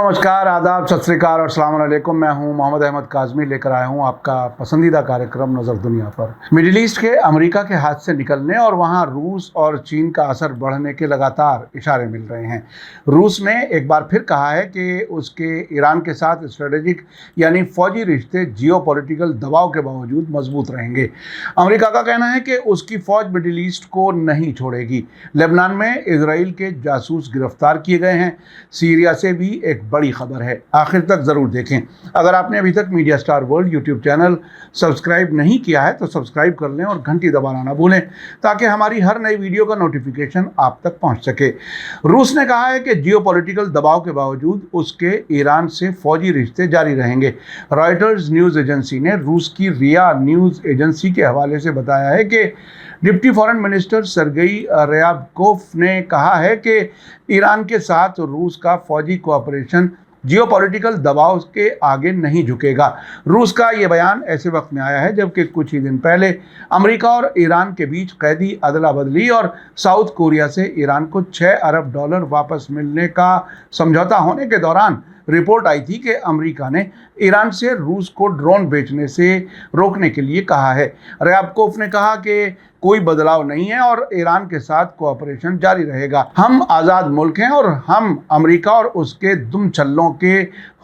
नमस्कार, आदाब, सत श्री अकाल और अस्सलाम वालेकुम। मैं हूं मोहम्मद अहमद काज़मी, लेकर आया हूं आपका पसंदीदा कार्यक्रम नज़र दुनिया पर। मिडिल ईस्ट के अमेरिका के हाथ से निकलने और वहां रूस और चीन का असर बढ़ने के लगातार इशारे मिल रहे हैं। रूस ने एक बार फिर कहा है कि उसके ईरान के साथ स्ट्रेटेजिक यानी फौजी रिश्ते जियोपॉलिटिकल दबाव के बावजूद मजबूत रहेंगे। अमेरिका का कहना है कि उसकी फौज मिडिल ईस्ट को नहीं छोड़ेगी। लेबनान में इजराइल के जासूस गिरफ्तार किए गए हैं। सीरिया से भी एक बड़ी खबर है, आखिर तक जरूर देखें। अगर आपने अभी तक media star world YouTube channel subscribe नहीं किया है तो सब्सक्राइब कर लें और घंटी दबाना ना भूलें ताकि हमारी हर नई वीडियो का नोटिफिकेशन आप तक पहुंच सके। रूस ने कहा है कि जियोपॉलिटिकल दबाव के बावजूद उसके ईरान से फौजी रिश्ते जारी रहेंगे। रॉयटर्स न्यूज़ एजेंसी ने रूस की रिया न्यूज़ एजेंसी के हवाले से बताया है कि डिप्टी फॉरेन मिनिस्टर सर्गेई रयाबकोफ ने कहा है कि ईरान के साथ रूस का फौजी कोऑपरेशन जियोपॉलिटिकल दबाव के आगे नहीं झुकेगा। रूस का ये बयान ऐसे वक्त में आया है जबकि कुछ ही दिन पहले अमेरिका और ईरान के बीच कैदी अदला बदली और साउथ कोरिया से ईरान को $6 अरब वापस मिलने का समझौता होने के दौरान रिपोर्ट आई थी कि अमेरिका ने ईरान से रूस को ड्रोन बेचने से रोकने के लिए कहा है। रयाबकोफ ने कहा कि कोई बदलाव नहीं है और ईरान के साथ कोऑपरेशन जारी रहेगा। हम आज़ाद मुल्क हैं और हम अमेरिका और उसके दुम छल्लों के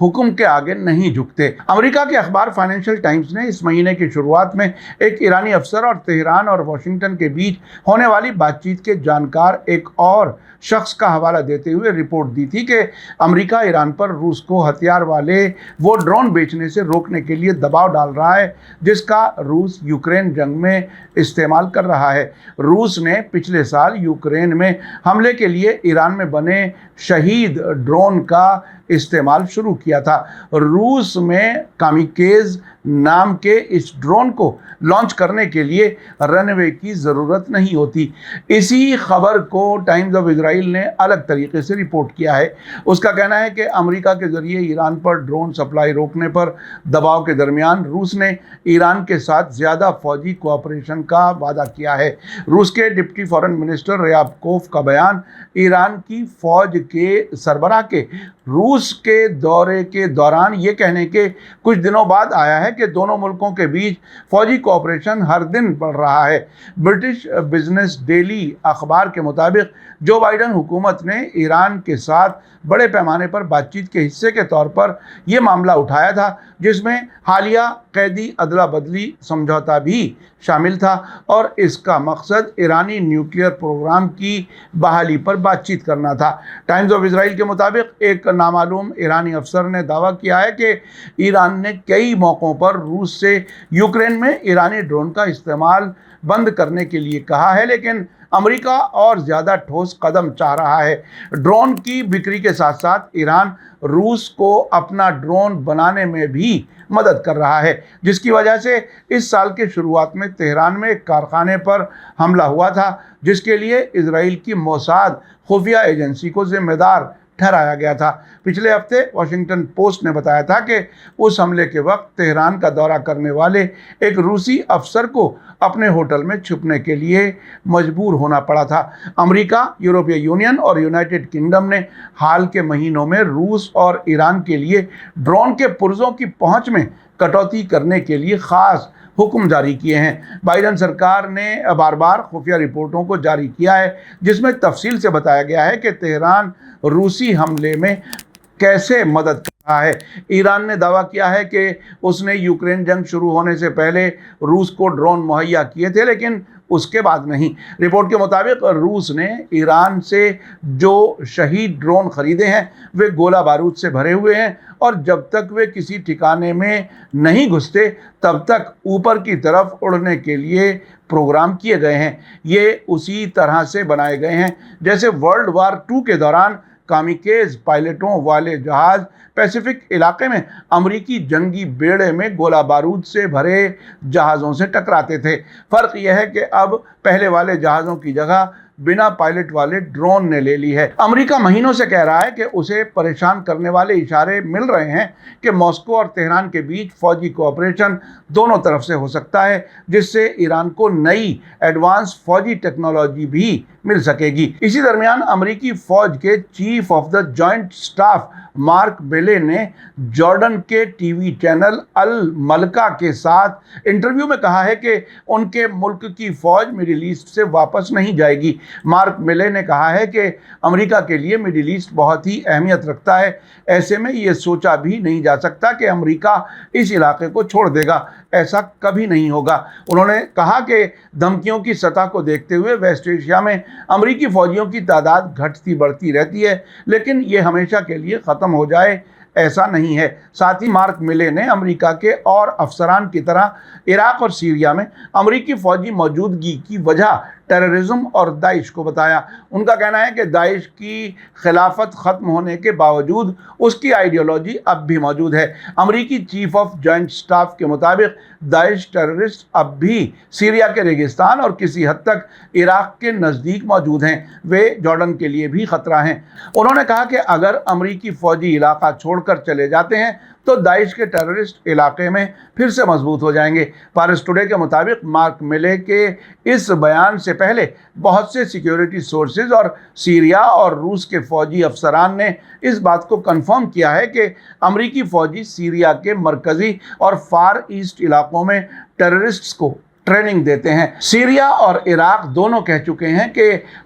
हुक्म के आगे नहीं झुकते। अमेरिका के अखबार फाइनेंशियल टाइम्स ने इस महीने की शुरुआत में एक ईरानी अफसर और तेहरान और वाशिंगटन के बीच होने वाली बातचीत के जानकार एक और शख्स का हवाला देते हुए रिपोर्ट दी थी कि अमेरिका ईरान पर रूस को हथियार वाले वो ड्रोन बेचने से रोकने के लिए दबाव डाल रहा है जिसका रूस यूक्रेन जंग में इस्तेमाल कर रहा है। रूस ने पिछले साल यूक्रेन में हमले के लिए ईरान में बने शहीद ड्रोन का इस्तेमाल शुरू किया था। रूस में कामिकेज नाम के इस ड्रोन को लॉन्च करने के लिए रनवे की ज़रूरत नहीं होती। इसी खबर को टाइम्स ऑफ इजराइल ने अलग तरीके से रिपोर्ट किया है। उसका कहना है कि अमेरिका के ज़रिए ईरान पर ड्रोन सप्लाई रोकने पर दबाव के दरमियान रूस ने ईरान के साथ ज़्यादा फौजी कोऑपरेशन का वादा किया है। रूस के डिप्टी फॉरेन मिनिस्टर रयाबकोफ का बयान ईरान की फ़ौज के सरबराह के रूस के दौरे के दौरान ये कहने के कुछ दिनों बाद आया है कि दोनों मुल्कों के बीच फौजी कोऑपरेशन हर दिन बढ़ रहा है। ब्रिटिश बिजनेस डेली अखबार के मुताबिक जो बाइडन हुकूमत ने ईरान के साथ बड़े पैमाने पर बातचीत के हिस्से के तौर पर यह मामला उठाया था जिसमें हालिया कैदी अदला बदली समझौता भी शामिल था और इसका मकसद ईरानी न्यूक्लियर प्रोग्राम की बहाली पर बातचीत करना था। टाइम्स ऑफ इजराइल के मुताबिक एक नामालूम ईरानी अफसर ने दावा किया है कि ईरान ने कई मौक़ों पर रूस से यूक्रेन में ईरानी ड्रोन का इस्तेमाल बंद करने के लिए कहा है, लेकिन अमेरिका और ज़्यादा ठोस कदम चाह रहा है। ड्रोन की बिक्री के साथ साथ ईरान रूस को अपना ड्रोन बनाने में भी मदद कर रहा है, जिसकी वजह से इस साल के शुरुआत में तेहरान में एक कारखाने पर हमला हुआ था जिसके लिए इजराइल की मोसाद खुफिया एजेंसी को जिम्मेदार ठहराया गया था। पिछले हफ्ते वाशिंगटन पोस्ट ने बताया था कि उस हमले के वक्त तेहरान का दौरा करने वाले एक रूसी अफसर को अपने होटल में छुपने के लिए मजबूर होना पड़ा था। अमेरिका, यूरोपीय यूनियन और यूनाइटेड किंगडम ने हाल के महीनों में रूस और ईरान के लिए ड्रोन के पुर्जों की पहुंच में कटौती करने के लिए ख़ास हुक्म जारी किए हैं। बाइडन सरकार ने बार बार खुफिया रिपोर्टों को जारी किया है जिसमें तफसील से बताया गया है कि तेहरान रूसी हमले में कैसे मदद कर रहा है। ईरान ने दावा किया है कि उसने यूक्रेन जंग शुरू होने से पहले रूस को ड्रोन मुहैया किए थे, लेकिन उसके बाद नहीं। रिपोर्ट के मुताबिक रूस ने ईरान से जो शहीद ड्रोन खरीदे हैं वे गोला बारूद से भरे हुए हैं और जब तक वे किसी ठिकाने में नहीं घुसते तब तक ऊपर की तरफ उड़ने के लिए प्रोग्राम किए गए हैं। ये उसी तरह से बनाए गए हैं जैसे वर्ल्ड वार II के दौरान कामिकेज पायलटों वाले जहाज़ पैसिफिक इलाके में अमरीकी जंगी बेड़े में गोला बारूद से भरे जहाज़ों से टकराते थे। फ़र्क यह है कि अब पहले वाले जहाज़ों की जगह बिना पायलट वाले ड्रोन ने ले ली है। अमेरिका महीनों से कह रहा है कि उसे परेशान करने वाले इशारे मिल रहे हैं कि मॉस्को और तेहरान के बीच फौजी कोऑपरेशन दोनों तरफ से हो सकता है, जिससे ईरान को नई एडवांस फौजी टेक्नोलॉजी भी मिल सकेगी। इसी दरमियान अमेरिकी फौज के chief of the joint staff mark मिले ने जॉर्डन के टीवी चैनल अल मलका के साथ इंटरव्यू में कहा है कि उनके मुल्क की फौज मिडिल ईस्ट से वापस नहीं जाएगी। मार्क मिले ने कहा है कि अमेरिका के लिए मिडिल ईस्ट बहुत ही अहमियत रखता है, ऐसे में ये सोचा भी नहीं जा सकता कि अमेरिका इस इलाके को छोड़ देगा, ऐसा कभी नहीं होगा। उन्होंने कहा कि धमकियों की सतह को देखते हुए वेस्ट एशिया में अमेरिकी फौजियों की तादाद घटती बढ़ती रहती है, लेकिन ये हमेशा के लिए ख़त्म हो जाए ऐसा नहीं है। साथ ही मार्क मिले ने अमेरिका के और अफसरान की तरह इराक और सीरिया में अमेरिकी फौजी मौजूदगी की वजह टेररिज्म और दाइश को बताया। उनका कहना है कि दाइश की खिलाफत ख़त्म होने के बावजूद उसकी आइडियोलॉजी अब भी मौजूद है। अमेरिकी चीफ ऑफ जॉइंट स्टाफ के मुताबिक दाइश टेररिस्ट अब भी सीरिया के रेगिस्तान और किसी हद तक इराक के नज़दीक मौजूद हैं। वे जॉर्डन के लिए भी ख़तरा हैं। उन्होंने कहा कि अगर अमेरिकी फ़ौजी इलाका छोड़कर चले जाते हैं तो दाइश के टेररिस्ट इलाके में फिर से मजबूत हो जाएंगे। पारिस टुडे के मुताबिक मार्क मिले के इस बयान से पहले बहुत से सिक्योरिटी सोर्सेज और सीरिया और रूस के फौजी अफसरान ने इस बात को कंफर्म किया है कि अमेरिकी फौजी सीरिया के मरकज़ी और फार ईस्ट इलाकों में टेररिस्ट्स को ट्रेनिंग देते हैं। सीरिया और इराक दोनों कह चुके हैं कि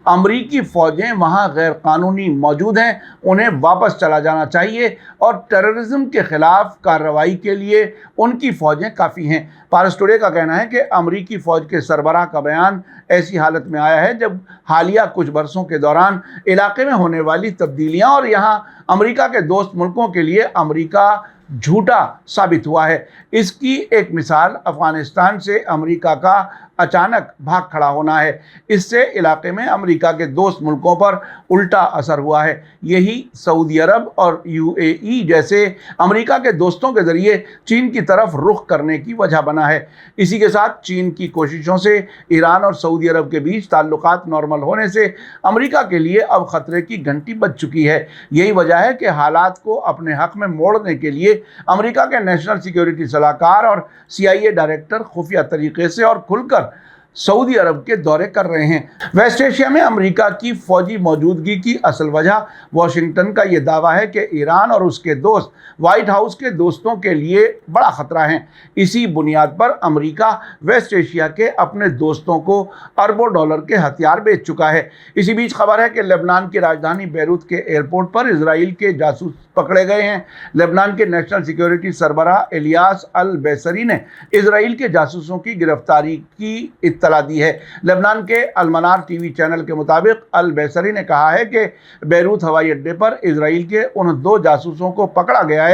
अमेरिकी फ़ौजें वहां गैर कानूनी मौजूद हैं, उन्हें वापस चला जाना चाहिए और टेररिज्म के खिलाफ कार्रवाई के लिए उनकी फ़ौजें काफ़ी हैं। पारिस टुडे का कहना है कि अमेरिकी फ़ौज के सरबराह का बयान ऐसी हालत में आया है जब हालिया कुछ बरसों के दौरान इलाके में होने वाली तब्दीलियाँ और यहाँ अमेरिका के दोस्त मुल्कों के लिए अमेरिका झूठा साबित हुआ है। इसकी एक मिसाल अफगानिस्तान से अमेरिका का अचानक भाग खड़ा होना है। इससे इलाके में अमेरिका के दोस्त मुल्कों पर उल्टा असर हुआ है। यही सऊदी अरब और यूएई जैसे अमेरिका के दोस्तों के ज़रिए चीन की तरफ रुख करने की वजह बना है। इसी के साथ चीन की कोशिशों से ईरान और सऊदी अरब के बीच ताल्लुकात नॉर्मल होने से अमेरिका के लिए अब ख़तरे की घंटी बज चुकी है। यही वजह है कि हालात को अपने हक़ में मोड़ने के लिए अमेरिका के नेशनल सिक्योरिटी सलाहकार और CIA डायरेक्टर खुफिया तरीके से और खुलकर सऊदी अरब के दौरे कर रहे हैं। वेस्ट एशिया में अमेरिका की फौजी मौजूदगी की असल वजह वाशिंगटन का ये दावा है कि ईरान और उसके दोस्त व्हाइट हाउस के दोस्तों के लिए बड़ा खतरा है। इसी बुनियाद पर अमेरिका वेस्ट एशिया के अपने दोस्तों को अरबों डॉलर के हथियार बेच चुका है। इसी बीच खबर है कि लेबनान की राजधानी बैरूत के एयरपोर्ट पर इजराइल के जासूस पकड़े गए हैं। लेबनान के नेशनल सिक्योरिटी सरबराह इलियास अल बेसरी ने इजराइल के जासूसों की गिरफ्तारी की इत्तला दी है। लेबनान के अलमनार टीवी चैनल के मुताबिक अल बेसरी ने कहा है कि बैरूत हवाई अड्डे पर इजराइल के उन 2 जासूसों को पकड़ा गया है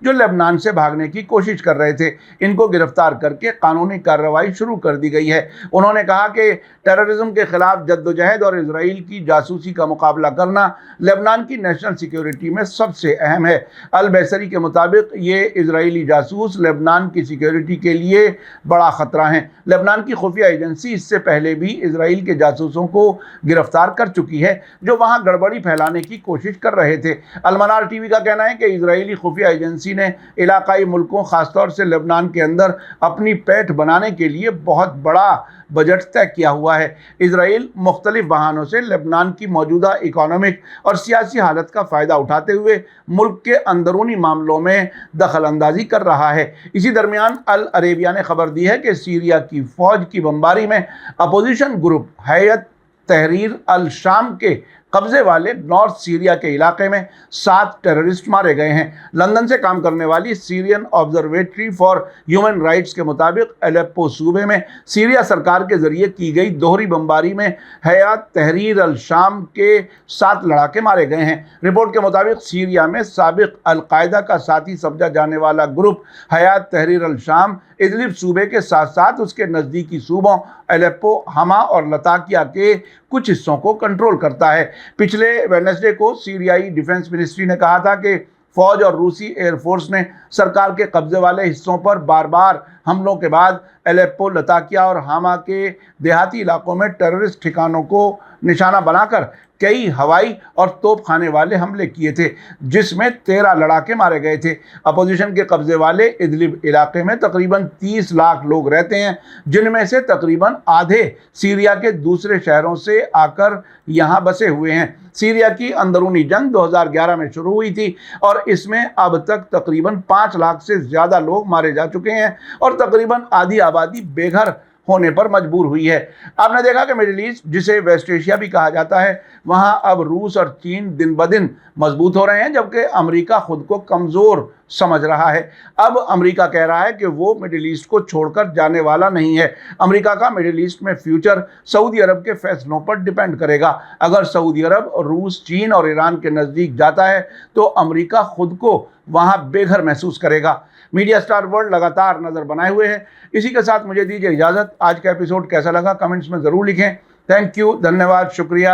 जो लेबनान से भागने की कोशिश कर रहे थे। इनको गिरफ्तार करके कानूनी कार्रवाई शुरू कर दी गई है। उन्होंने कहा कि टेररिज्म के खिलाफ जद्दोजहद और इजराइल की जासूसी का मुकाबला करना लेबनान की नेशनल सिक्योरिटी में सबसे अहम है। अल बेसरी के मुताबिक ये इजरायली जासूस लेबनान की सिक्योरिटी के लिए बड़ा खतरा हैं। लेबनान की खुफिया एजेंसी इससे पहले भी इजराइल के जासूसों को गिरफ्तार कर चुकी है जो वहां गड़बड़ी फैलाने की कोशिश कर रहे थे। अलमनार टीवी का कहना है कि इजरायली खुफिया एजेंसी ने इलाकाई मुल्कों खासतौर से लेबनान के अंदर अपनी पैठ बनाने के लिए बहुत बड़ा बजट तय किया हुआ है। इजराइल मुख्तलिफ बहानों से लेबनान की मौजूदा इकोनॉमिक और सियासी हालत का फ़ायदा उठाते हुए मुल्क के अंदरूनी मामलों में दखल अंदाजी कर रहा है। इसी दरमियान अल अरेबिया ने खबर दी है कि सीरिया की फ़ौज की बमबारी में अपोजिशन ग्रुप हैयत तहरीर अल शाम के कब्जे वाले नॉर्थ सीरिया के इलाके में 7 टेररिस्ट मारे गए हैं। लंदन से काम करने वाली Syrian observatory for human rights के मुताबिक अलेप्पो सूबे में सीरिया सरकार के जरिए की गई दोहरी बमबारी में हैयत तहरीर अल शाम के 7 लड़ाके मारे गए हैं। रिपोर्ट के मुताबिक सीरिया में साबिक अल-कायदा का साथी समझा जाने वाला ग्रुप हैयत तहरीर अल शाम इदलिब सूबे के साथ साथ उसके नज़दीकी सूबों अलेप्पो, हमा और लताकिया के कुछ हिस्सों को कंट्रोल करता है। पिछले वेडनेसडे को सीरियाई डिफेंस मिनिस्ट्री ने कहा था कि फौज और रूसी एयरफोर्स ने सरकार के कब्जे वाले हिस्सों पर बार बार حملوں کے بعد الیپو، لتاکیا اور حاما کے دیہاتی علاقوں میں ٹیررسٹ ٹھکانوں کو نشانہ بنا کر کئی ہوائی اور توپ خانے والے حملے کیے تھے، جس میں 13 لڑاکے مارے گئے تھے۔ اپوزیشن کے قبضے والے ادلب علاقے میں تقریباً 30 لاکھ لوگ رہتے ہیں، جن میں سے تقریباً آدھے سیریا کے دوسرے شہروں سے آ کر یہاں بسے ہوئے ہیں۔ سیریا کی اندرونی جنگ 2011 میں شروع ہوئی تھی اور اس میں اب تک تقریباً 5 لاکھ سے زیادہ لوگ مارے جا چکے ہیں اور تقریباً آدھی آبادی بے گھر ہونے پر مجبور ہوئی ہے۔ آپ نے دیکھا کہ مڈل ایسٹ، جسے ویسٹ ایشیا بھی کہا جاتا ہے، وہاں اب روس اور چین دن بدن مضبوط ہو رہے ہیں، جبکہ امریکہ خود کو کمزور سمجھ رہا ہے۔ اب امریکہ کہہ رہا ہے کہ وہ مڈل ایسٹ کو چھوڑ کر جانے والا نہیں ہے۔ امریکہ کا مڈل ایسٹ میں فیوچر سعودی عرب کے فیصلوں پر ڈیپینڈ کرے گا۔ اگر سعودی عرب روس، چین اور ایران کے نزدیک جاتا ہے تو امریکہ خود کو وہاں بے گھر محسوس کرے گا۔ میڈیا سٹار ورلڈ لگاتار نظر بنائے ہوئے ہے۔ اسی کے ساتھ مجھے دیجیے اجازت۔ آج کا ایپیسوڈ کیسا لگا کمنٹس میں ضرور لکھیں۔ تھینک یو، دھنیہ واد، شکریہ۔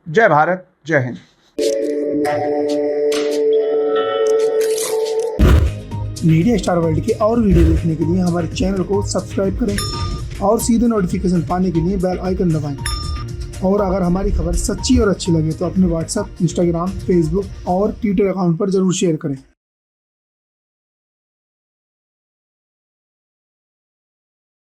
جے بھارت، جے ہند۔ میڈیا سٹار ورلڈ کے اور ویڈیو دیکھنے کے لیے ہمارے چینل کو سبسکرائب کریں اور سیدھے نوٹیفیکیشن پانے کے لیے بیل آئیکن دبائیں۔ اور اگر ہماری خبر سچی اور اچھی لگے تو اپنے واٹس ایپ، انسٹاگرام، فیس بک اور ٹویٹر اکاؤنٹ پر ضرور شیئر کریں۔